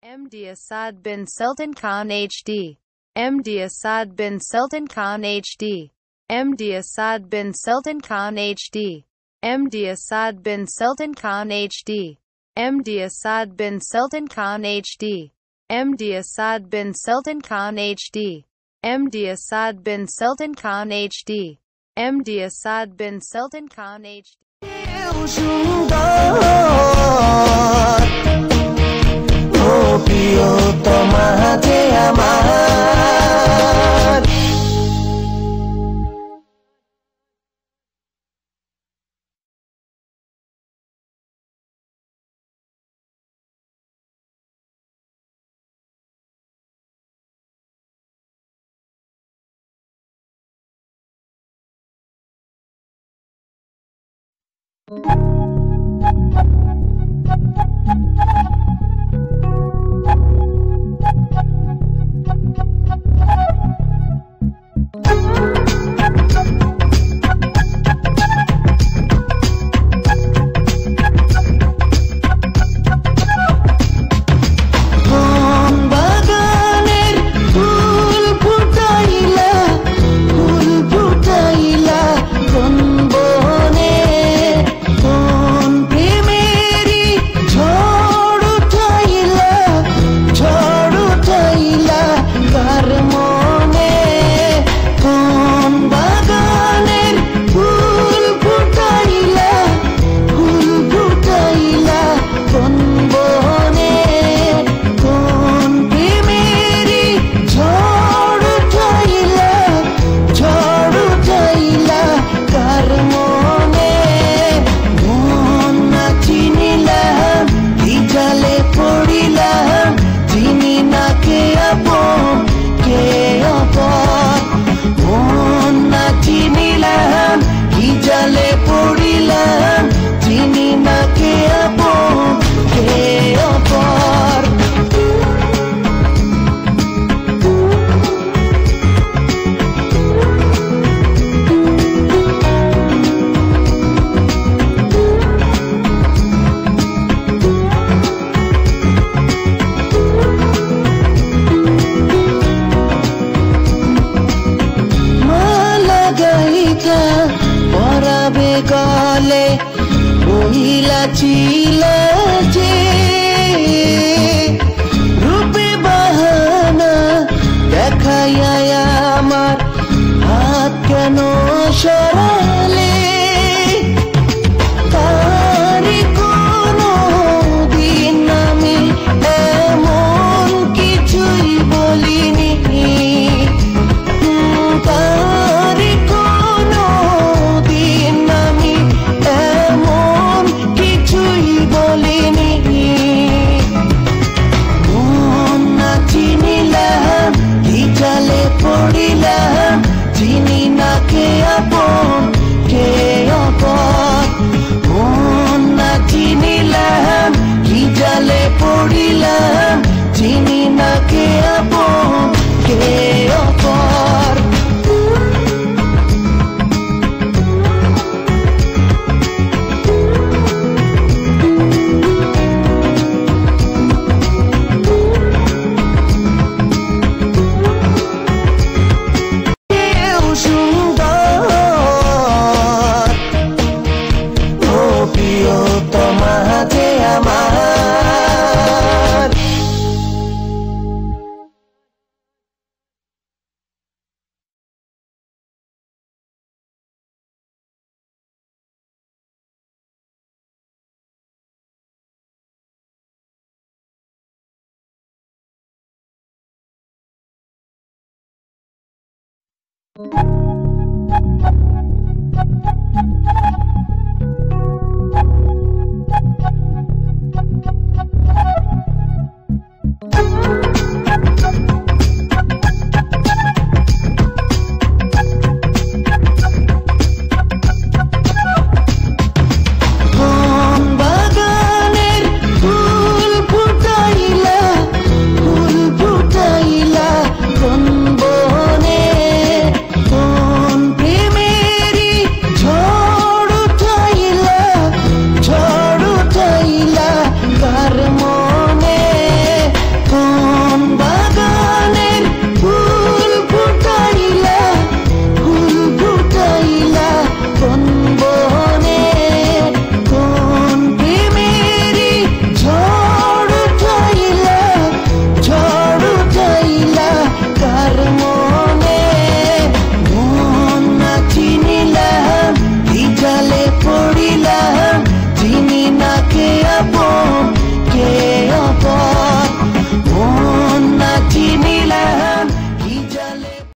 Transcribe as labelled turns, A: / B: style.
A: MD Asad bin Sultan Khan HD. MD Asad bin Sultan Khan HD. MD Asad bin Sultan Khan HD. MD Asad bin Sultan Khan HD. MD Asad bin Sultan Khan HD. MD Asad bin Sultan Khan HD. MD Asad bin Sultan Khan HD. MD Asad bin Sultan Khan HD.
B: গলে মহিলা ছিল যে রূপে বাহানা দেখাইয়া আমার হাত কেন সরালে তারি কোনো দিন আমি এমন কিছুই বলিনি